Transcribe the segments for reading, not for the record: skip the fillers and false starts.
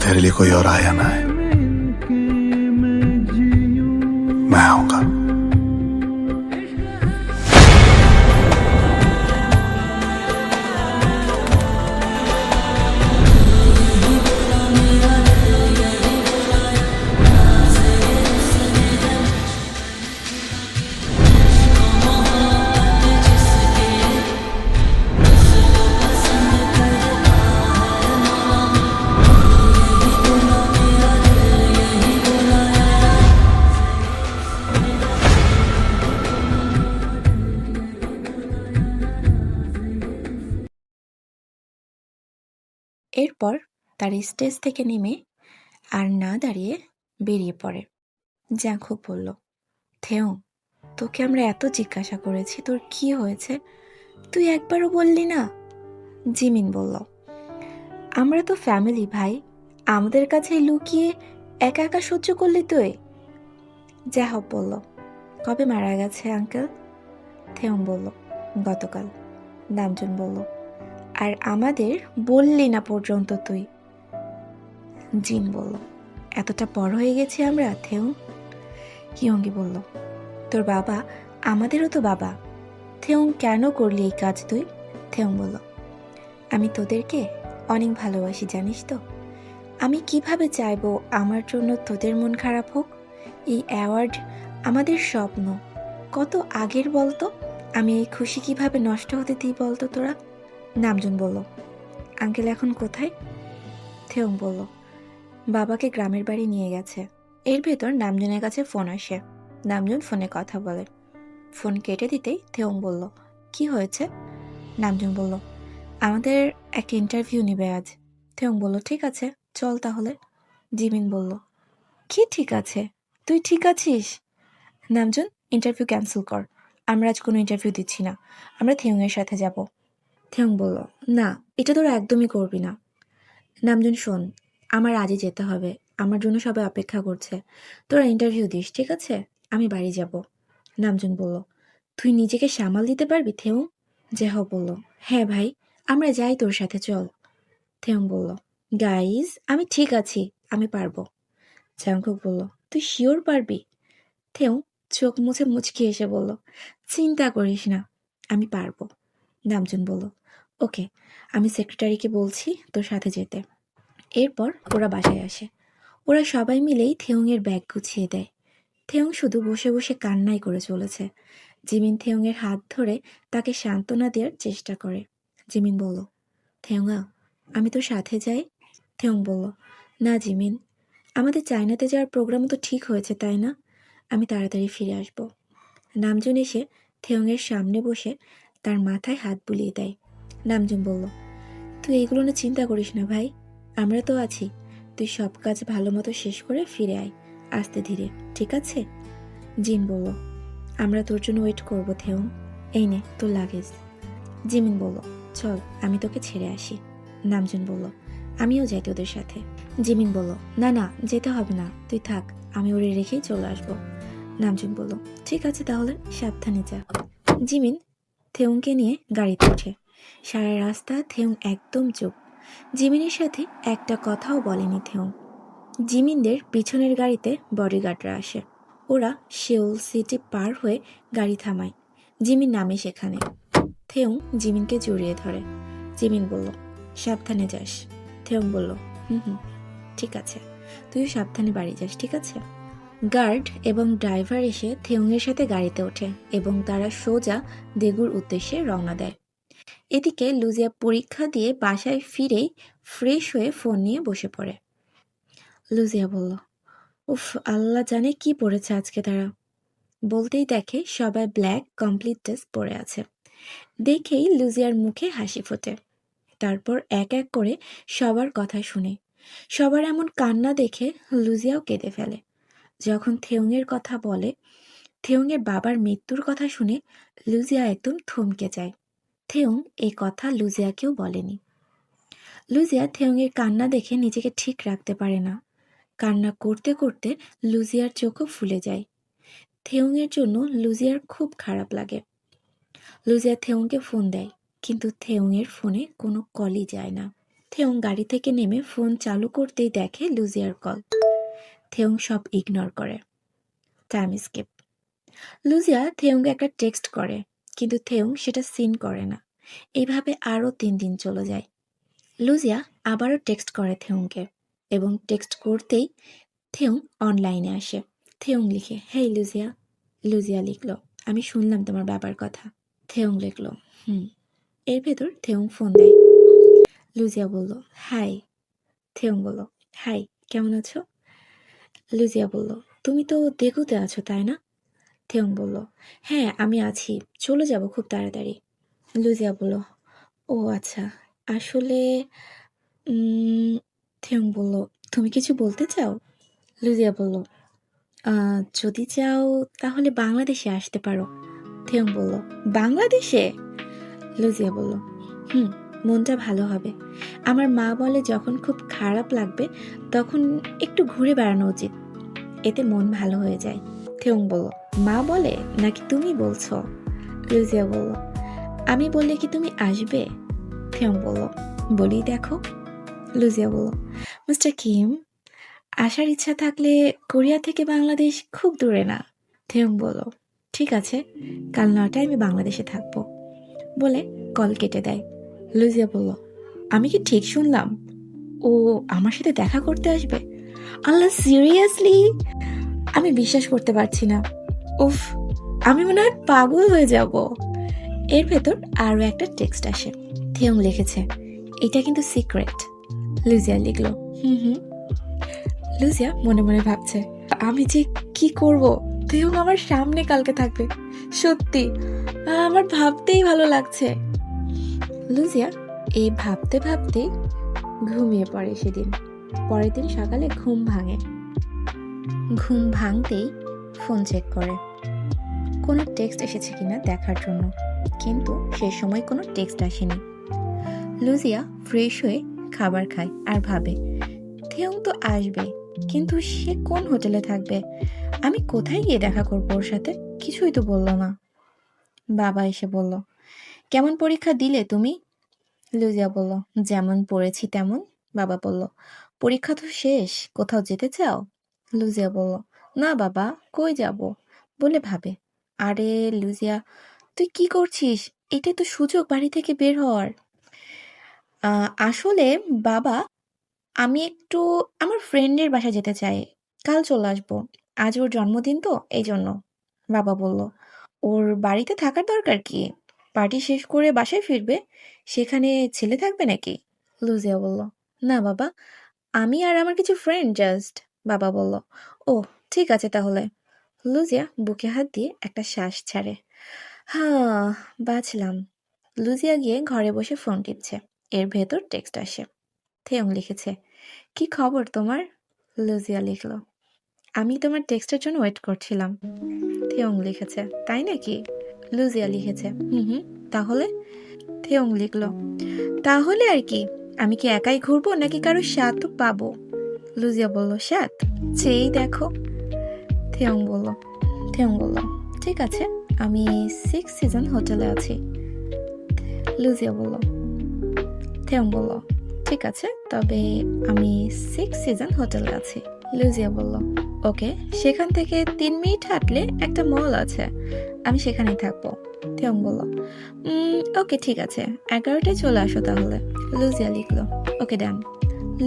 तेरे लिए कोई और आया ना है, मैं आऊंगा। এরপর তার স্টেজ থেকে নেমে আর না দাঁড়িয়ে বেরিয়ে পড়ে। জাংকুক বলল, থেয়ং, তোকে আমরা এত জিজ্ঞাসা করেছি তোর কি হয়েছে, তুই একবারও বললি না। জিমিন বলল, আমরা তো ফ্যামিলি ভাই, আমাদের কাছে লুকিয়ে একা একা সহ্য করলি তুই। জাহব বলল, কবে মারা গেছে আঙ্কেল? থেয়ং বলল, গতকাল। নামজুন বলল, আর আমাদের বললি না পর্যন্ত তুই। জিন বলল, এতটা বড় হয়ে গেছি আমরা থেয়ং। হিয়ঙ্গি বলল, তোর বাবা আমাদেরও তো বাবা। থেয়ং, কেন করলি এই কাজ তুই? থেয়ং বলল, আমি তোদেরকে অনেক ভালোবাসি জানিস তো। আমি কিভাবে চাইবো আমার জন্য তোদের মন খারাপ হোক? এই অ্যাওয়ার্ড আমাদের স্বপ্ন, কত আগের বলতো। আমি এই খুশি কিভাবে নষ্ট হতে দিই বলতো তোরা? নামজুন বলল, আঙ্কেল এখন কোথায়? থেয়ং বলল, বাবাকে গ্রামের বাড়ি নিয়ে গেছে। এর ভেতর নামজুনের কাছে ফোন আসে। নামজুন ফোনে কথা বলে। ফোন কেটে দিতেই থেয়ং বলল, কি হয়েছে? নামজুন বলল, আমাদের একটা ইন্টারভিউ নিবে আজ। থেয়ং বলল, ঠিক আছে, চল তাহলে। জিমিন বলল, কি ঠিক আছে? তুই ঠিক আছিস? নামজুন, ইন্টারভিউ ক্যান্সেল কর, আমরা আজ কোনো ইন্টারভিউ দিচ্ছি না, আমরা থেয়ংয়ের সাথে যাব। থেয়ং বলল, না, এটা তোরা একদমই করবি না। নামজুন, শোন, আমার আজই যেতে হবে, আমার জন্য সবাই অপেক্ষা করছে। তোরা ইন্টারভিউ দিস, ঠিক আছে? আমি বাড়ি যাব। নামজুন বলল, তুই নিজেকে সামাল দিতে পারবি থেয়ং? জেহ বলল, হ্যাঁ ভাই, আমরা যাই তোর সাথে, চল। থেয়ং বলল, গাইজ, আমি ঠিক আছি, আমি পারবো। জাংকুক বলল, তুই শিওর পারবি? থেয়ং চোখ মুছে মুচকি এসে বলল, চিন্তা করিস না, আমি পারবো। নামজুন বলল, ওকে, আমি সেক্রেটারিকে বলছি তোর সাথে যেতে। এরপর ওরা বাসায় আসে। ওরা সবাই মিলেই থেয়ংয়ের ব্যাগ গুছিয়ে দেয়। থেয়ং শুধু বসে বসে কান্নাই করে চলেছে। জিমিন থেয়ংয়ের হাত ধরে তাকে সান্ত্বনা দেওয়ার চেষ্টা করে। জিমিন বলল, থেয়ংয়া, আমি তোর সাথে যাই? থেয়ং বলল, না জিমিন, আমাদের চায়নাতে যাওয়ার প্রোগ্রাম তো ঠিক হয়েছে তাই না? আমি তাড়াতাড়ি ফিরে আসব। নামজুন এসে থেয়ংয়ের সামনে বসে তার মাথায় হাত বুলিয়ে দেয়। নামজুন বলল, তুই এইগুলো নিয়ে চিন্তা করিস না ভাই, আমরা তো আছি। তুই সব কাজ ভালো মতো শেষ করে ফিরে আয়, আস্তে ধীরে, ঠিক আছে? জিন বলল, আমরা তোর জন্য ওয়েট করবো থেয়ং, এই নে তোর লাগেজ। জিমিন বলল, চল, আমি তোকে ছেড়ে আসি। নামজুন বলল, আমিও যাই তোদের সাথে। জিমিন বলল, না না, যেতে হবে না, তুই থাক, আমি ওরে রেখেই চলে আসবো। নামজুন বলল, ঠিক আছে তাহলে, সাবধানে যা। জিমিন থেয়ংকে নিয়ে গাড়িতে ওঠে। সারা রাস্তা থেয়ং একদম চুপ। জিমিনের সাথে একটা কথাও বলেনি থেয়ং। জিমিনদের পিছনের গাড়িতে বডিগার্ডরা আসে। ওরা সেউল সিটি পার হয়ে গাড়ি থামায়। জিমিন নামে সেখানে। থেয়ং জিমিনকে জড়িয়ে ধরে। জিমিন বলল, সাবধানে যাস। থেয়ং বলল, হুম, ঠিক আছে, তুইও সাবধানে বাড়ি যাস, ঠিক আছে? গার্ড এবং ড্রাইভার এসে থেয়ংয়ের সাথে গাড়িতে ওঠে এবং তারা সোজা দেগুর উদ্দেশ্যে রওনা দেয়। এদিকে লুজিয়া পরীক্ষা দিয়ে বাসায় ফিরেই ফ্রেশ হয়ে ফোন নিয়ে বসে পড়ে। লুজিয়া বলল, উফ, আল্লাহ জানে কি পড়েছে আজকে তারা। বলতেই দেখে সবাই ব্ল্যাক কমপ্লিট ড্রেস পরে আছে। দেখেই লুজিয়ার মুখে হাসি ফোটে। তারপর এক এক করে সবার কথা শুনে। সবার এমন কান্না দেখে লুজিয়াও কেঁদে ফেলে। যখন থেয়ংয়ের কথা বলে, থেয়ংয়ের বাবার মৃত্যুর কথা শুনে লুজিয়া একদম থমকে যায়। থেয়ং এই কথা লুজিয়াকেও বলেনি। লুজিয়া থেয়ংয়ের কান্না দেখে নিজেকে ঠিক রাখতে পারে না। কান্না করতে করতে লুজিয়ার চোখও ফুলে যায়। থেয়ংয়ের জন্য লুজিয়ার খুব খারাপ লাগে। লুজিয়া থেয়ংকে ফোন দেয়, কিন্তু থেয়ংয়ের ফোনে কোনো কলই যায় না। থেউং গাড়ি থেকে নেমে ফোন চালু করতেই দেখে লুজিয়ার কল। থেউং সব ইগনোর করে। Time skip. লুজিয়া থেউংকে একটা টেক্সট করে, কিন্তু থেউং সেটা সিন করে না। এইভাবে আরও 3 দিন চলে যায়। লুজিয়া আবারও টেক্সট করে থেউংকে, এবং টেক্সট করতেই থেউং অনলাইনে আসে। থেউং লিখে, হেই লুজিয়া। লুজিয়া লিখল, আমি শুনলাম তোমার বাবার কথা। থেউং লিখল, হুম। এর ভেতর থেউং ফোন দেয়। লুজিয়া বলল, হাই। থেউং বলল, হাই, কেমন আছো? লুজিয়া বলল, তুমি তো দেগুতে আছো তাই না? থেউং বলল, হ্যাঁ আমি আছি, চলে যাব খুব তাড়াতাড়ি। লুজিয়া বলল, ও আচ্ছা, আসলে থেউং বলল, তুমি কিছু বলতে চাও? লুজিয়া বলল, যদি চাও তাহলে বাংলাদেশে আসতে পারো। থেউং বলল, বাংলাদেশে? লুজিয়া বলল, হুম, মনটা ভালো হবে। আমার মা বলে যখন খুব খারাপ লাগবে তখন একটু ঘুরে বেড়ানো উচিত, এতে মন ভালো হয়ে যায়। থেউং বলল, মা বলে নাকি তুমি বলছো? লুজিয়া বলল, আমি বললে কি তুমি আসবে? থেউং বলল, বলেই দেখো। লুজিয়া বলল, মিস্টার কিম, আসার ইচ্ছা থাকলে কোরিয়া থেকে বাংলাদেশ খুব দূরে না। থেউং বলল, ঠিক আছে, কাল 9টায় আমি বাংলাদেশে থাকবো, বলে কল কেটে দেয়। লুজিয়া বলল, আমি কি ঠিক শুনলাম? ও আমার সাথে দেখা করতে আসবে? আল্লাহ, সিরিয়াসলি? আমি বিশ্বাস করতে পারছি না। উফ, আমি মনে হয় পাগল হয়ে যাব। এর ভেতর আরও একটা টেক্সট আসে। থেউং লিখেছে, এটা কিন্তু সিক্রেট। লুজিয়া লিখল, হুম হুম। লুজিয়া মনে মনে ভাবছে, আমি যে কি করব? থেউং আমার সামনে কালকে থাকবে, সত্যি আমার ভাবতেই ভালো লাগছে। লুজিয়া এই ভাবতে ভাবতেই ঘুমিয়ে পড়ে সেদিন। পরের দিন সকালে ঘুম ভাঙে। ঘুম ভাঙতেই ফোন চেক করে কোনো টেক্সট এসেছে কিনা দেখার জন্য, কিন্তু সে সময় কোনো টেক্সট আসেনি। লুজিয়া ফ্রেশ হয়ে খাবার খায় আর ভাবে, থেউং তো আসবে, কিন্তু সে কোন হোটেলে থাকবে? আমি কোথায় গিয়ে দেখা করবো ওর সাথে? কিছুই তো বললো না। বাবা এসে বলল, কেমন পরীক্ষা দিলে তুমি? লুজিয়া বলল, যেমন পড়েছি তেমন। বাবা বলল, পরীক্ষা তো শেষ, কোথাও যেতে চাও? লুজিয়া বলল, না বাবা, কই যাব, বলে ভাবে। আরে লুজিয়া, তুই কি করছিস? এটাই তো সুযোগ বাড়ি থেকে বের হওয়ার। আসলে বাবা, আমি একটু আমার ফ্রেন্ডের বাসায় যেতে চাই, কাল চলে আসবো, আজ ওর জন্মদিন তো এই জন্য। বাবা বলল, ওর বাড়িতে থাকার দরকার কি? পার্টি শেষ করে বাসায় ফিরবে, সেখানে ছেলে থাকবে নাকি? লুজিয়া বলল, না বাবা, আমি আর আমার কিছু ফ্রেন্ড জাস্ট। বাবা বলল, ও ঠিক আছে তাহলে। লুজিয়া বুকে হাত দিয়ে একটা শ্বাস ছাড়ে। হ্যাঁ, বাঁচলাম। লুজিয়া গিয়ে ঘরে বসে ফোন টিপছে। এর ভেতর টেক্সট আসে। থেয়ং লিখেছে, কি খবর তোমার? লুজিয়া লিখল, আমি তোমার টেক্সটের জন্য ওয়েট করছিলাম। থেয়ং লিখেছে, তাই নাকি? লুজিয়া লিখেছে, হুম হুম, তাহলে? থেয়ং লিখল, তাহলে আর কি, আমি কি একাই ঘুরবো নাকি কারো সাথও পাবো? লুজিয়া বলল, সাথ? চেয়েই দেখো। থেয়ং বলল, ঠিক আছে, আমি 6 সিজন হোটেলে আছি। লুজিয়া বলল, থেয়ং বলল, ঠিক আছে, তবে আমি 6 সিজন হোটেলে আছি। লুজিয়া বলল, ওকে, সেখান থেকে 3 মিনিট হাঁটলে একটা মল আছে, আমি সেখানেই থাকবো। থেয়ং বলল, ওকে ঠিক আছে, 11টায় চলে আসো তাহলে। লুজিয়া লিখলো, ওকে ডান।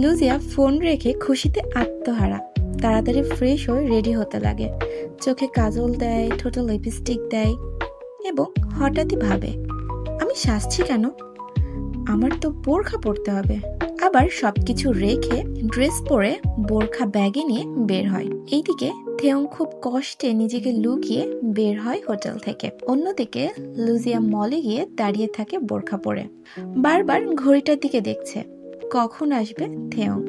লুজিয়া ফোন রেখে খুশিতে আত্মহারা। তাড়াতাড়ি ফ্রেশ হয়ে রেডি হতে লাগে। চোখে কাজল দেয়, ঠোঁটে লিপস্টিক দেয়, এবং হঠাৎই ভাবে, আমি সাজছি কেন? আমার তো বোরখা পরতে হবে। আবার সবকিছু রেখে ড্রেস পরে বোরখা ব্যাগে নিয়ে বের হয়। এইদিকে থেয়ং খুব কষ্টে নিজেকে লুকিয়ে বের হয় হোটেল থেকে। অন্যদিকে লুজিয়া মলে গিয়ে দাঁড়িয়ে থাকে বোরখা পরে। বারবার ঘড়িটার দিকে দেখছে, কখন আসবে থেয়ং।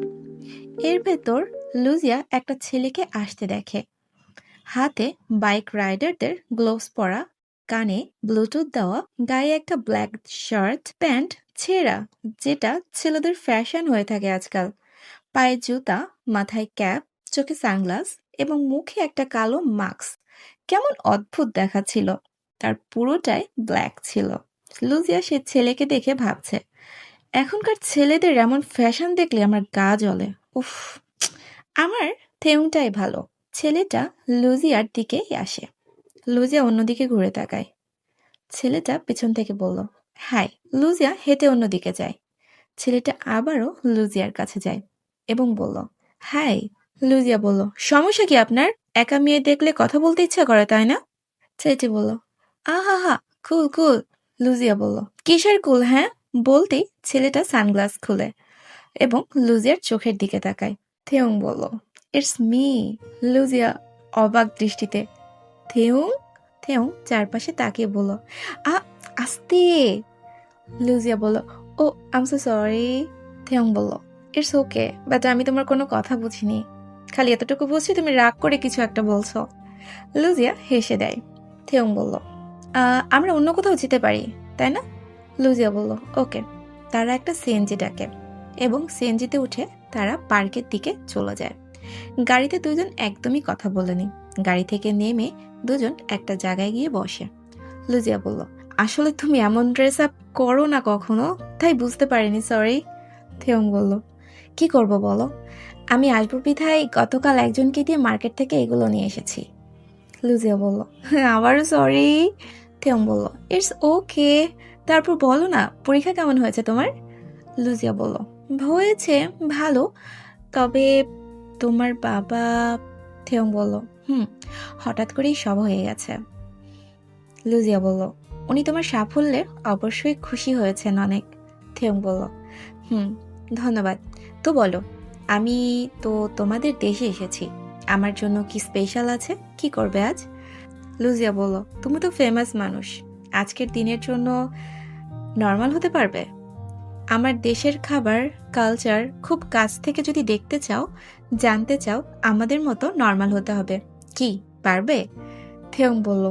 এর ভেতর লুজিয়া একটা ছেলেকে আসতে দেখে। হাতে বাইক রাইডারদের গ্লোভস পরা, কানে ব্লুটুথ দেওয়া, গায়ে একটা ব্ল্যাক শার্ট, প্যান্ট ছেঁড়া, যেটা ছেলেদের ফ্যাশন হয়ে থাকে আজকাল, পায়ে জুতা, মাথায় ক্যাপ, চোখে সানগ্লাস এবং মুখে একটা কালো মাস্ক। কেমন অদ্ভুত দেখাচ্ছিল। তার পুরোটাই ব্ল্যাক ছিল। লুজিয়া সে ছেলেকে দেখে ভাবছে, এখনকার ছেলেদের এমন ফ্যাশন দেখলে আমার গা জ্বলে। উফ, আমার থেউংটাই ভালো। ছেলেটা লুজিয়ার দিকেই আসে। লুজিয়া অন্যদিকে ঘুরে তাকায়। ছেলেটা পেছন থেকে বলল, হাই। লুজিয়া হেঁটে অন্যদিকে যায়। ছেলেটা আবারও লুজিয়ার কাছে যায় এবং বলল, হাই। লুজিয়া বলল, সমস্যা কি আপনার? একা মেয়ে দেখলে কথা বলতে ইচ্ছা করে, তাই না? ছেলেটি বলল, আহা হা, কুল কুল। লুজিয়া বলল, কিসের কুল? হ্যাঁ। বলতেই ছেলেটা সানগ্লাস খুলে এবং লুজিয়ার চোখের দিকে তাকায়। থেউং বলল, ইটস মি। লুজিয়া অবাক দৃষ্টিতে। থেউং? থেউং চারপাশে তাকিয়ে বলল, আ আস্তে। লুজিয়া বলল, ও আম সো সরি। থেউং বলল, ইটস ওকে, বাট আমি তোমার কোনো কথা বুঝিনি। খালি এতটুকু বুঝছি তুমি রাগ করে কিছু একটা বলছো। লুজিয়া হেসে দেয়। থেউং বলল, আমরা অন্য কোথাও যেতে পারি, তাই না? লুজিয়া বলল, ওকে। তারা একটা সিএনজি ডাকে এবং সিএনজিতে উঠে তারা পার্কের দিকে চলে যায়। গাড়িতে দুজন একদমই কথা বলেনি। গাড়ি থেকে নেমে দুজন একটা জায়গায় গিয়ে বসে। লুজিয়া বলল, আসলে তুমি এমন ড্রেস আপ করো না কখনো, তাই বুঝতে পারিনি, সরি। থেউং বলল, কি করব বলো? আমি আসবো বিধায় গতকাল একজনকে দিয়ে মার্কেট থেকে এগুলো নিয়ে এসেছি। লুজিয়া বলল, আবারও সরি। থেউং বলল, ইটস ওকে। তারপর বলো না, পরীক্ষা কেমন হয়েছে তোমার? লুজিয়া বলল, হয়েছে ভালো, তবে তোমার বাবা। থেউং বলল, হঠাৎ করেই সব হয়ে গেছে। লুজিয়া বলল, উনি তোমার সাফল্যে অবশ্যই খুশি হয়েছেন অনেক। থেউং বলল, ধন্যবাদ। তো বলো, আমি তো তোমাদের দেশে এসেছি, আমার জন্য কি স্পেশাল আছে? কি করবে আজ? লুজিয়া বলল, তুমি তো ফেমাস মানুষ, আজকের দিনের জন্য নর্মাল হতে পারবে? আমার দেশের খাবার কালচার খুব কাছ থেকে যদি দেখতে চাও, জানতে চাও, আমাদের মতো নর্মাল হতে হবে। কি পারবে? থেউং বলল,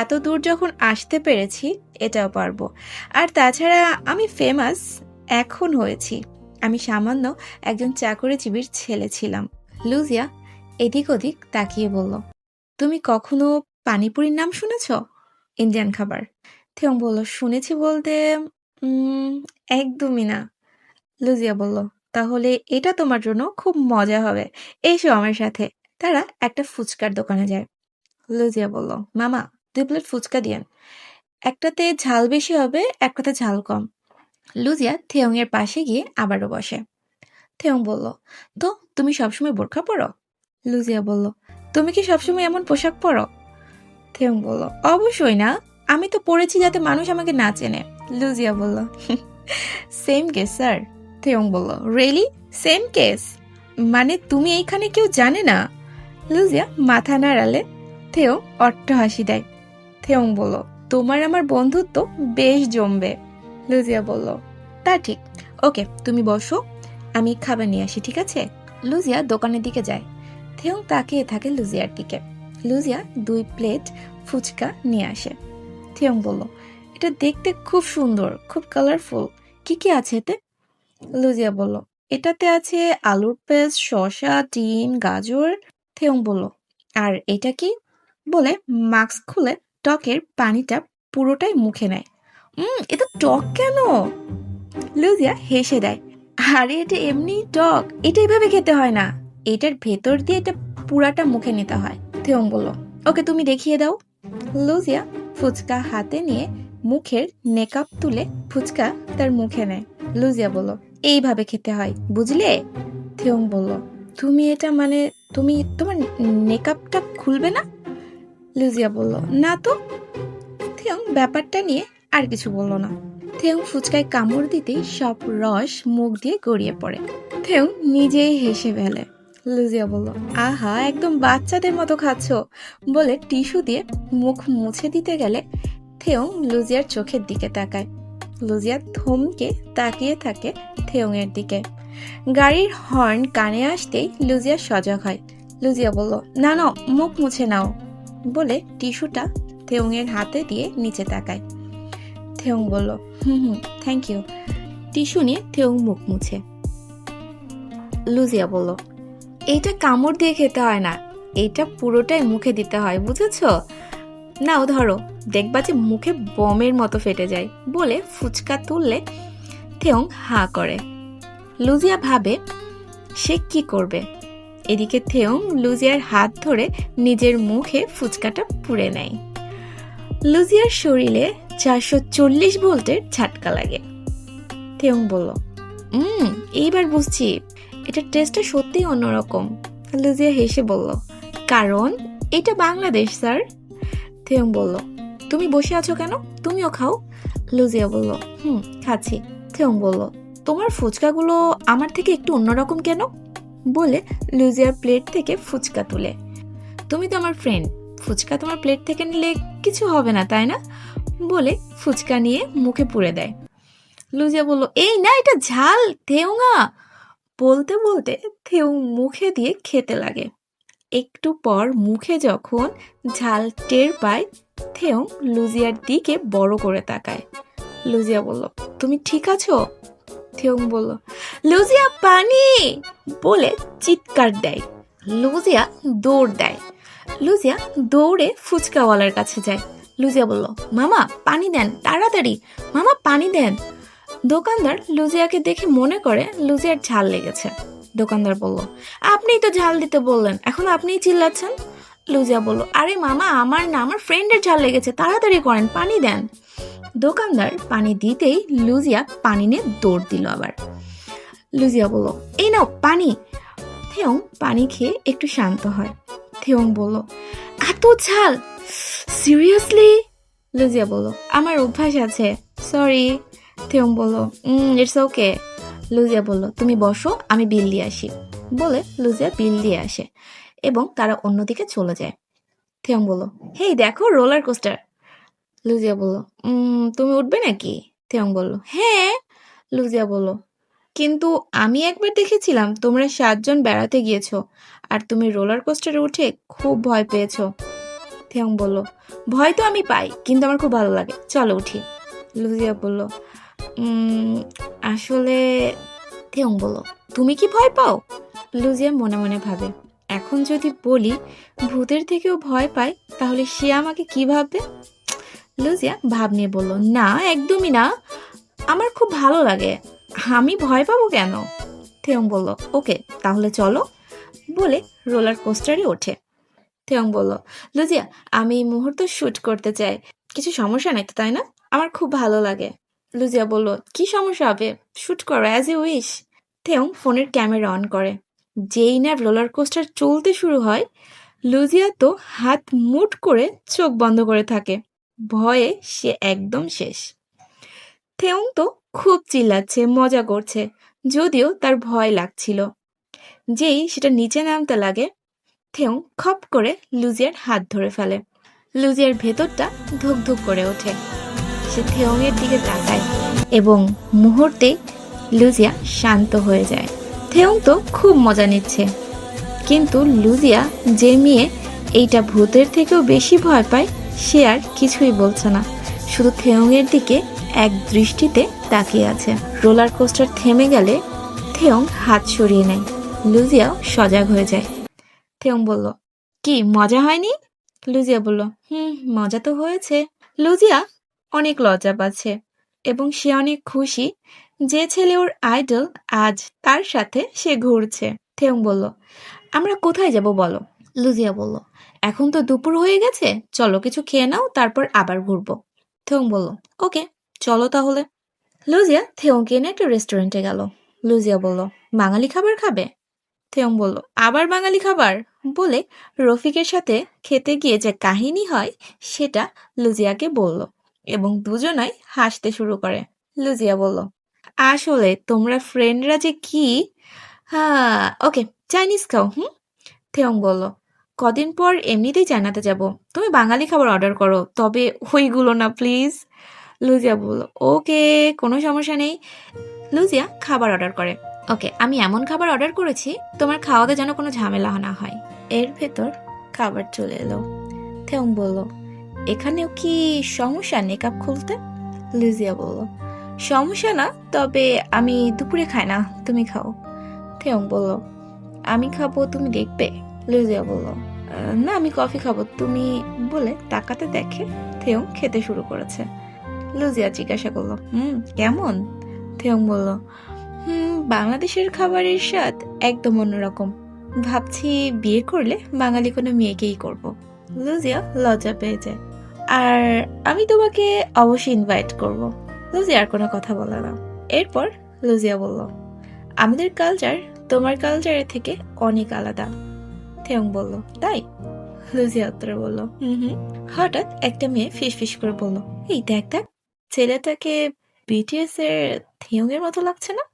এত দূর যখন আসতে পেরেছি, এটাও পারবো। আর তাছাড়া আমি ফেমাস এখন হয়েছি, আমি সামান্য একজন চাকরিজীবীর ছেলে ছিলাম। লুজিয়া এদিক ওদিক তাকিয়ে বলল, তুমি কখনো পানিপুরির নাম শুনেছ? ইন্ডিয়ান খাবার। থেউং বলল, শুনেছি বলতে একদমই না। লুজিয়া বলল, তাহলে এটা তোমার জন্য খুব মজা হবে, এসো আমার সাথে। তারা একটা ফুচকার দোকানে যায়। লুজিয়া বলল, মামা 2 প্লেট ফুচকা দিয়েন, একটাতে ঝাল বেশি হবে, একটাতে ঝাল কম। লুজিয়া থেয়ং এর পাশে গিয়ে আবারও বসে। থেয়ং বলল, তো তুমি সবসময় বোরখা পরো? লুজিয়া বলল, তুমি কি সবসময় এমন পোশাক পরো? থেয়ং বলল, অবশ্যই না, আমি তো পরেছি যাতে মানুষ আমাকে না চেনে। লুজিয়া বলল, সেম কেস স্যার। থেয়ং বলল, রিয়েলি? Same case? মানে তুমি এইখানে কেউ জানে না? লুজিয়া মাথা নাড়ালে থেয়ং অট্ট হাসি দেয়। থেয়ং বলল, তোমার আমার বন্ধুত্ব বেশ জমবে। লুজিয়া বলল, তা ঠিক। ওকে, তুমি বসো, আমি খাবার নিয়ে আসি, ঠিক আছে? লুজিয়া দোকানের দিকে যায়। থেয়ং তাকিয়ে থাকে লুজিয়ার দিকে। লুজিয়া 2 প্লেট ফুচকা নিয়ে আসে। থেয়ং বলল, এটা দেখতে খুব সুন্দর, খুব কালারফুল, কি কি আছে এতে? লুজিয়া বলল, এটাতে আছে আলুর পেস্ট, শসা, ডিম, গাজর। থেয়ং বলল, আর এটা কি? বলে মাস্ক খুলে টকের পানিটা পুরোটাই মুখে নেয়। এটা টক কেন? লুজিয়া হেসে দেয়, আরে এটা এমনি টক, এটা এভাবে খেতে হয় না, এটার ভেতর দিয়ে এটা পুরাটা মুখে নিতে হয়। থেয়ং বলল, ওকে, তুমি দেখিয়ে দাও। লুজিয়া ফুচকা হাতে নিয়ে মুখের নেকাপ তুলে ফুচকা তার মুখে নেয়। লুজিয়া বলল, এইভাবে খেতে হয়, বুঝলে? থেয়ং বলল, তুমি এটা মানে তুমি তোমার নেকাপটা খুলবে না? লুজিয়া বলল, না তো। থেয়ং ব্যাপারটা নিয়ে আর কিছু বলল না। থেয়ং ফুচকায় কামড় দিতেই সব রস মুখ দিয়ে গড়িয়ে পড়ে। থেয়ং নিজেই হেসে ফেলে। লুজিয়া বলল, আহা, একদম বাচ্চাদের মতো খাচ্ছ, বলে টিস্যু দিয়ে মুখ মুছে দিতে গেলে থেয়ং লুজিয়ার চোখের দিকে তাকায়। লুজিয়া থমকে তাকিয়ে থাকে থেয়ং এর দিকে। গাড়ির হর্ন কানে আসতেই লুজিয়া সজাগ হয়। লুজিয়া বলল, না না, মুখ মুছে নাও, বলে টিস্যুটা থেয়ং এর হাতে দিয়ে নিচে তাকায়। থেয়ং বলল, থ্যাংক ইউ। টিস্যু নিয়ে থেয়ং মুখ মুছে। লুজিয়া বলল, এইটা কামড় দিয়ে খেতে হয় না, এইটা পুরোটাই মুখে দিতে হয়, বুঝেছো? নাও ধরো, দেখবা যে মুখে বমের মতো ফেটে যায়। বলে ফুচকা তুললে থেয়ং হা করে। লুজিয়া ভাবে সে কি করবে। এদিকে থেয়ং লুজিয়ার হাত ধরে নিজের মুখে ফুচকাটা পুড়ে নেয়। লুজিয়ার শরীরে 440 ভোল্টের ঝাটকা লাগে। থেয়ং বলল, এইবার বুঝছি, এটার টেস্টটা সত্যিই অন্যরকম। লুজিয়া হেসে বলল, কারণ এটা বাংলাদেশ স্যার। থেয়ং বলল, তুমি বসে আছো কেন, তুমিও খাও। লুজিয়া বলল, খাচ্ছি। থেয়ং বলল, তোমার ফুচকাগুলো আমার থেকে একটু অন্যরকম কেন? বলে লুজিয়ার প্লেট থেকে ফুচকা তুলে, তুমি তো আমার ফ্রেন্ড, ফুচকা তোমার প্লেট থেকে নিলে কিছু হবে না তাই না? বলে ফুচকা নিয়ে মুখে পুরে দেয়। লুজিয়া বলল, এই না, এটা ঝাল থেয়ংা। বলতে বলতে থেয়ং মুখে দিয়ে খেতে লাগে। একটু পর মুখে যখন ঝাল টের পায়, থেয়ং লুজিয়ার দিকে বড় করে তাকায়। লুজিয়া বলল, তুমি ঠিক আছো? থেয়ং বলল, লুজিয়া পানি বলে চিৎকার দেয়। লুজিয়া দৌড় দেয়। লুজিয়া দৌড়ে ফুচকাওয়ালার কাছে যায়। লুজিয়া বলল, মামা পানি দেন তাড়াতাড়ি, মামা পানি দেন। দোকানদার লুজিয়াকে দেখে মনে করে লুজিয়ার ঝাল লেগেছে। দোকানদার বলল, আপনিই তো ঝাল দিতে বললেন, এখন আপনিই চিল্লাচ্ছেন। লুজিয়া বলল, আরে মামা আমার না, আমার ফ্রেন্ডের ঝাল লেগেছে, তাড়াতাড়ি করেন, পানি দেন। দোকানদার পানি দিতেই লুজিয়া পানি নিয়ে দৌড় দিল আবার। লুজিয়া বলল, এই নাও পানি। থেয়ং পানি খেয়ে একটু শান্ত হয়। থেয়ং বলল, এত ঝাল, সিরিয়াসলি? লুজিয়া বলল, আমার অভ্যাস আছে, সরি। থেয়ং বলল, ইটস ওকে। লুজিয়া বলল, তুমি বসো, আমি বিল দিয়ে আসি। বলে লুজিয়া বিল দিয়ে আসে এবং তারা অন্যদিকে চলে যায়। থেয়ং বলল, হেই দেখো রোলার কোস্টার। লুজিয়া বলল, তুমি উঠবে নাকি? থেয়ং বলল, হ্যাঁ। লুজিয়া বলল, কিন্তু আমি একবার দেখেছিলাম তোমরা 7 জন বেড়াতে গিয়েছো আর তুমি রোলার কোস্টারে উঠে খুব ভয় পেয়েছো। থেয়ং বলল, ভয় তো আমি পাই, কিন্তু আমার খুব ভালো লাগে, চলো উঠি। লুজিয়া বলল, আসলে। থেয়ং বলল, তুমি কি ভয় পাও? লুজিয়া মনে মনে ভাবে, এখন যদি বলি ভূতের থেকেও ভয় পায় তাহলে সে আমাকে কি ভাববে। লুজিয়া ভাব নিয়ে বলল, না একদমই না, আমার খুব ভালো লাগে, আমি ভয় পাবো কেন? থেয়ং বলল, ওকে তাহলে চলো। বলে রোলার কোস্টারে ওঠে। থেয়ং বলল, লুজিয়া আমি এই মুহূর্ত শুট করতে চাই, কিছু সমস্যা নাই তো তাই না? আমার খুব ভালো লাগে। লুজিয়া বলল, কি সমস্যা হবে, শুট করো অ্যাজ ইউ উইশ। থেয়ং ফোনের ক্যামেরা অন করে। যেই না রোলার কোস্টার চলতে শুরু হয়, লুজিয়া তো হাত মুট করে চোখ বন্ধ করে থাকে। ভয়ে সে একদম শেষ। থেয়ং তো খুব চিল্লাচ্ছে, মজা করছে, যদিও তার ভয় লাগছিল। যেই সেটা নিচে নামতে লাগে, থেয়ং খপ করে লুজিয়ার হাত ধরে ফেলে। লুজিয়ার ভেতরটা ধুক ধুক করে ওঠে। সে থেয়ংয়ের দিকে তাকায় এবং মুহূর্তে লুজিয়া শান্ত হয়ে যায়। থেয়ং তো খুব মজা নিচ্ছে, কিন্তু লুজিয়া যে মেয়ে এইটা ভূতের থেকেও বেশি ভয় পায় সে আর কিছুই বলছে না, শুধু থেয়ংয়ের দিকে এক দৃষ্টিতে তাকিয়ে আছে। রোলার কোস্টার থেমে গেলে থেয়ং হাত সরিয়ে নেয়। লুজিয়াও সজাগ হয়ে যায়। থেয়ং বলল, কি মজা হয়নি? লুজিয়া বলল, মজা তো হয়েছে। লুজিয়া অনেক লজ্জা পাচ্ছে এবং সে অনেক খুশি যে ছেলে ওর আইডল আজ তার সাথে সে ঘুরছে। থেয়ং বলল, আমরা কোথায় যাব বলো? লুজিয়া বলল, এখন তো দুপুর হয়ে গেছে, চলো কিছু খেয়ে নাও, তারপর আবার ঘুরবো। থেয়ং বলল, ওকে চলো তাহলে। লুজিয়া থেয়ংকে নিয়ে একটা রেস্টুরেন্টে গেল। লুজিয়া বলল, বাঙালি খাবার খাবে? থেয়ং বলল, আবার বাঙালি খাবার? বলে রফিকের সাথে খেতে গিয়ে যে কাহিনী হয় সেটা লুজিয়াকে বলল এবং দুজনাই হাসতে শুরু করে। লুজিয়া বলল, আসলে তোমরা ফ্রেন্ডরা যে কি, হ্যাঁ ওকে চাইনিজ খাও। থেয়ং বলল, কদিন পর এমনিতেই চায়নাতে যাব, তুমি বাঙালি খাবার অর্ডার করো, তবে ওইগুলো না প্লিজ। লুজিয়া বলল, ওকে কোনো সমস্যা নেই। লুজিয়া খাবার অর্ডার করে। ওকে আমি এমন খাবার অর্ডার করেছি তোমার খাওয়াতে যেন কোনো ঝামেলা না হয়। এর ভেতর খাবার চলে এলো। থেয়ং বলল, এখানেও কি সমস্যা নেকাব খুলতে? লুজিয়া বলল, সমস্যা না, তবে আমি দুপুরে খাই না, তুমি খাও। থেয়ং বলল, আমি খাবো তুমি দেখবে? লুজিয়া বলল, না আমি কফি খাবো, তুমি। বলে তাকাতে দেখে থেয়ং খেতে শুরু করেছে। লুজিয়া জিজ্ঞাসা করলো, কেমন? থেয়ং বলল, বাংলাদেশের খাবারের স্বাদ একদম অন্যরকম। ভাবছি বিয়ে করলে বাঙালি কোনো মেয়েকেই করব। লুজিয়া লজ্জা পেয়ে যায়। আর আমি তোমাকে অবশ্যই ইনভাইট করব। লুজিয়া আর কোনো কথা বলে না। এরপর লুজিয়া বলল, আমাদের কালচার তোমার কালচারের থেকে অনেক আলাদা। থেয়ং বলল, তাই? লুজিয়া উত্তরে বলল, হুম। হঠাৎ একটা মেয়ে ফিসফিস করে বলল, এই দেখ দেখ, ছেলেটাকে বিটিএস এর থেয়ং এর মতো লাগছে না?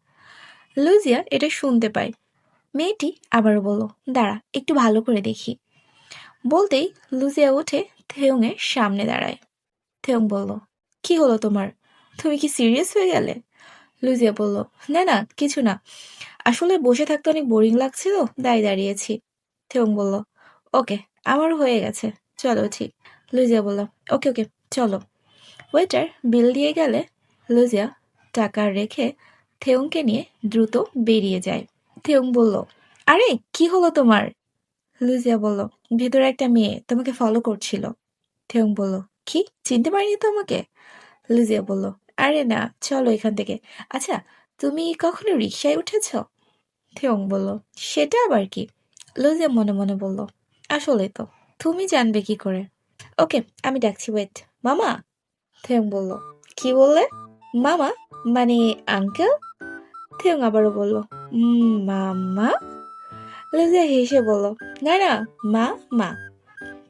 লুজিয়া এটা শুনতে পায়। মেয়েটি আবারও বলল, দাঁড়া একটু ভালো করে দেখি। বলতেই লুজিয়া উঠে থেয়ং এর সামনে দাঁড়ায়। থেয়ং বলল, কি হলো তোমার? তুমি কি সিরিয়াস হয়ে গেলে? লুজিয়া বলল, না না কিছু না, আসলে বসে থাকতে অনেক বোরিং লাগছিল তাই দাঁড়িয়েছি। থেয়ং বলল, ওকে, আমারও হয়ে গেছে, চলো ঠিক। লুজিয়া বলল, ওকে ওকে চলো। ওয়েটার বিল দিয়ে গেলে লুজিয়া টাকা রেখে থেয়ংকে নিয়ে দ্রুত বেরিয়ে যায়। থেয়ং বলল, আরে কি হলো তোমার? লুজিয়া বলল, ভেতরে একটা মেয়ে তোমাকে ফলো করছিল। থেয়ং বলল, কি, চিনতে পারিনি তো আমাকে? লুজিয়া বলল, আরে না, চলো এখান থেকে। আচ্ছা, তুমি কখনো রিকশায় উঠেছ? থেয়ং বলল, সেটা আবার কি? লুজিয়া মনে মনে বলল, আসলে তো তুমি জানবে কি করে? ওকে, আমি ডাকছি, ওয়েট। মামা। থেয়ং বলল, কি বললে? মামা মানে আঙ্কেল? থেয়ং আবারও বলল, মামা। লুজিয়া হেসে বলল, না না, মা।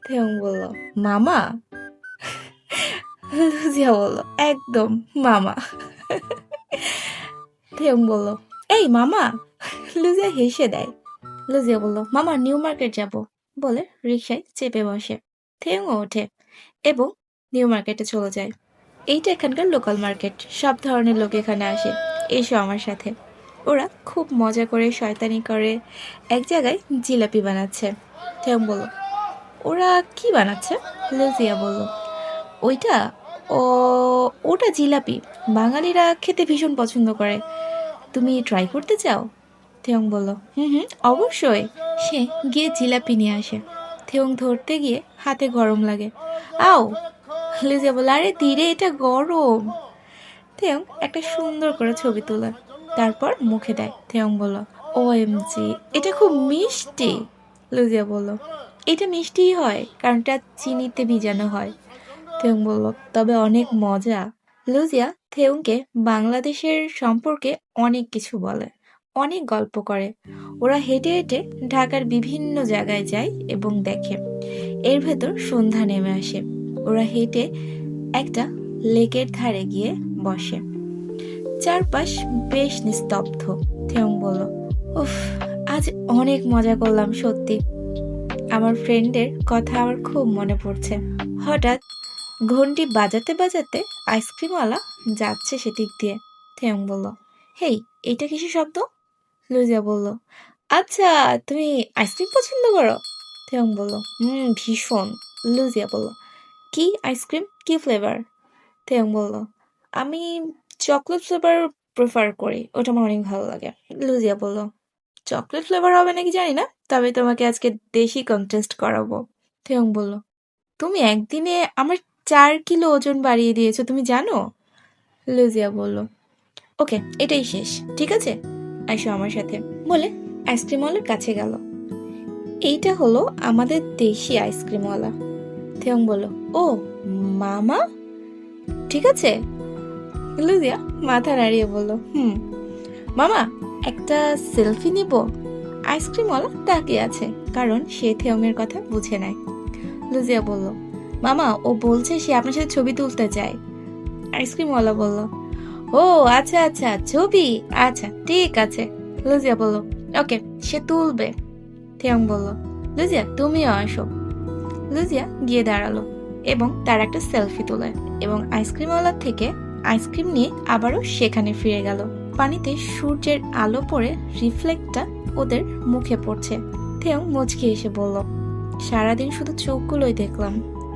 থেয়ং বলল, মামা? লুজিয়া বলল, একদম মামা। থেয়ং বলল, এই মামা। লুজিয়া হেসে দেয়। লুজিয়া বলল, মামা নিউ মার্কেট যাব বলে রিকশায় চেপে বসে। থেয়ংও ওঠে এবং নিউ মার্কেটে চলে যায়। এইটা এখানকার লোকাল মার্কেট, সব ধরনের লোক এখানে আসে। এসো আমার সাথে। ওরা খুব মজা করে শয়তানি করে এক জায়গায় জিলাপি বানাচ্ছে। থেয়ং বলল, ওরা কি বানাচ্ছে? লুজিয়া বলল, ওইটা ও ওটা জিলাপি, বাঙালিরা খেতে ভীষণ পছন্দ করে। তুমি ট্রাই করতে চাও? থেয়ং বলল, হুম, অবশ্যই। সে গিয়ে জিলাপি নিয়ে আসে। থেয়ং ধরতে গিয়ে হাতে গরম লাগে। আও! লুজিয়া বলল, আরে ধীরে, এটা গরম। থেয়ং একটা সুন্দর করে ছবি তোলে, তারপর মুখে দেয়। থেয়ং বলল, OMG, এটা খুব মিষ্টি। লুজিয়া বলল, এটা মিষ্টিই হয় কারণ এটা চিনিতে ভিজানো হয়। থেয়ং বলল, তবে অনেক মজা। লুজিয়া থেয়ংকে বাংলাদেশের সম্পর্কে অনেক কিছু বলে, অনেক গল্প করে। ওরা হেঁটে হেঁটে ঢাকার বিভিন্ন জায়গায় যায় এবং দেখে। এর ভেতর সন্ধ্যা নেমে আসে। ওরা হেঁটে একটা লেকের ধারে গিয়ে বসে। চারপাশ বেশ নিস্তব্ধ। থেয়ং বলল, উফ, আজ অনেক মজা করলাম সত্যি। আমার ফ্রেন্ডের কথা আমার খুব মনে পড়ছে। হঠাৎ ঘন্টি বাজাতে বাজাতে আইসক্রিমওয়ালা যাচ্ছে সেদিক দিয়ে। থেয়ং বলল, হেই, এটা কিসের শব্দ? লুজিয়া বলল, আচ্ছা, তুমি আইসক্রিম পছন্দ করো? থেয়ং বলল, ভীষণ। লুজিয়া বলল, কি আইসক্রিম, কি ফ্লেভার? থেয়ং বলল, আমি চকলেট ফ্লেভার প্রেফার করি, ওটা আমার অনেক ভালো লাগে। লুজিয়া বলল, চকলেট ফ্লেভার হবে নাকি জানি না, তবে তোমাকে আজকে দেশি কন্টেস্ট করাবো। থেয়ং বলল, তুমি একদিনে আমার 4 কিলো ওজন বাড়িয়ে দিয়েছো, তুমি জানো? লুজিয়া বলল, ওকে, এটাই শেষ, ঠিক আছে, আসো আমার সাথে বলে আইসক্রিমওয়ালার কাছে গেল। এইটা হলো আমাদের দেশি আইসক্রিমওয়ালা। থেয়ং বলল, ও মামা, ঠিক আছে। লুজিয়া মাথা নাড়িয়ে বলল, মামা, একটা সেলফি নিব? আইসক্রিমওয়ালা তাকিয়ে আছে, কারণ সে থেয়ংয়ের কথা বুঝে নেয়। লুজিয়া বলল, মামা, ও বলছে সে আপনার সাথে ছবি তুলতে চায়। আইসক্রিমওয়ালা বলল, ও আচ্ছা আচ্ছা, ছবি, আচ্ছা ঠিক আছে। লুজিয়া বলল, ওকে, সে তুলবে। থেয়ং বলল, লুজিয়া তুমিও আসো। লুজিয়া গিয়ে দাঁড়ালো এবং তার একটা সেলফি তোলে এবং আইসক্রিমওয়ালা থেকে আইসক্রিম নিয়ে আবারও সেখানে ফিরে গেল। পানিতে সূর্যের আলো পড়ে রিফ্লেক্টটা ওদের মুখে পড়ছে। থেয়ং মুচকি এসে বলল, সারাদিন শুধু চোখগুলোই দেখলাম,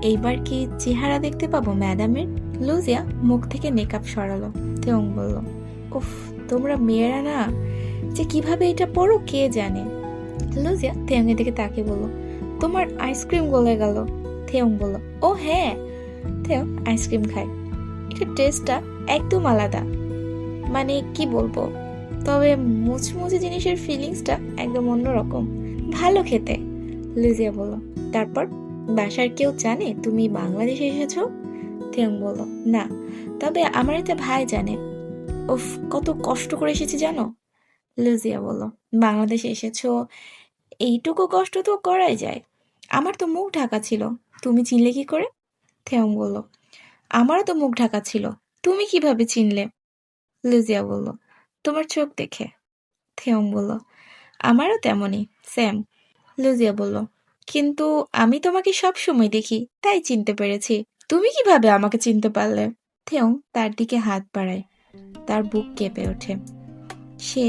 এইবার কি চেহারা দেখতে পাবো ম্যাডামের? লুজিয়া মুখ থেকে মেকআপ সরালো। থেয়ং বলল, উফ, তোমরা মেয়েরা না যে কিভাবে এটা পড়ো কে জানে। লুজিয়া থেয়ংয়ের দিকে তাকিয়ে বলল, তোমার আইসক্রিম গলে গেল। থেয়ং বলল, ও হ্যাঁ। থেয়ং আইসক্রিম খায়, এটা টেস্টটা একদম আলাদা। মানে কি বলবো, তবে মুচমুচে জিনিসের ফিলিংসটা একদম অন্যরকম, ভালো খেতে। লিজিয়া বলল, তারপর বাসার কেউ জানে তুমি বাংলাদেশে এসেছো? থেয়ং বলল, না, তবে আমার একটা ভাই জানে। উফ, কত কষ্ট করে এসেছি জানো? লুজিয়া বলল, বাংলাদেশে এসেছো, এইটুকু কষ্ট তো করাই যায়। আমার তো মুখ ঢাকা ছিল, তুমি চিনলে কি করে? থেয়ং বলল, আমারও তো মুখ ঢাকা ছিল, তুমি কিভাবে চিনলে? লুজিয়া বলল, তোমার চোখ দেখে। থেয়ং বলল, আমারও তেমনই, সেম। লুজিয়া বলল, কিন্তু আমি তোমাকে সব সময় দেখি, তাই চিনতে পেরেছি। তুমি কিভাবে আমাকে চিনতে পারলে? থেয়ং তার দিকে হাত বাড়ায়, তার বুক কেঁপে ওঠে। সে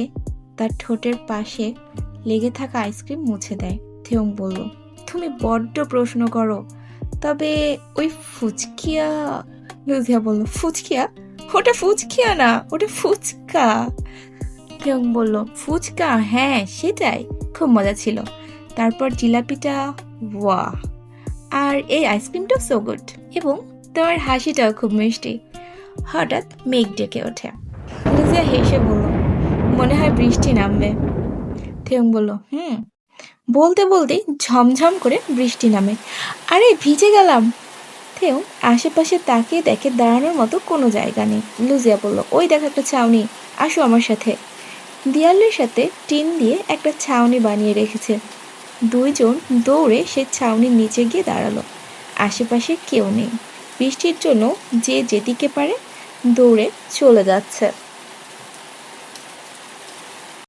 তার ঠোঁটের পাশে লেগে থাকা আইসক্রিম মুছে দেয়। থেয়ং বলল, তুমি বড্ড প্রশ্ন করো, তবে ওই ফুচকিয়া। লুজিয়া বলল, ফুচকিয়া? ওটা ফুচকিয়া না, ওটা ফুচকা। থেয়ং বলল, ফুচকা, হ্যাঁ সেটাই, খুব মজা ছিল। তারপর জিলাপিটা, ওয়াহ, আর এই আইসক্রিমটাও সো গুড, এবং তোমার হাসিটাও খুব মিষ্টি। হঠাৎ মেঘ ডেকে ওঠে। লুজিয়া হেসে বলল, মনে হয় বৃষ্টি নামবে। থেয়ং বলল, বলতে বলতেই ঝমঝম করে বৃষ্টি নামে। আরে ভিজে গেলাম। থেয়ং আশেপাশে তাকিয়ে দেখে দাঁড়ানোর মতো কোনো জায়গা নেই। লুজিয়া বলল, ওই দেখ একটা ছাউনি, আসো আমার সাথে। দেয়ালের সাথে টিন দিয়ে একটা ছাউনি বানিয়ে রেখেছে। দুইজন দৌড়ে সে ছাউনির নিচে গিয়ে দাঁড়ালো। আশেপাশে কেউ নেই, বৃষ্টির জন্য যে যেদিকে পারে দৌড়ে চলে যাচ্ছে।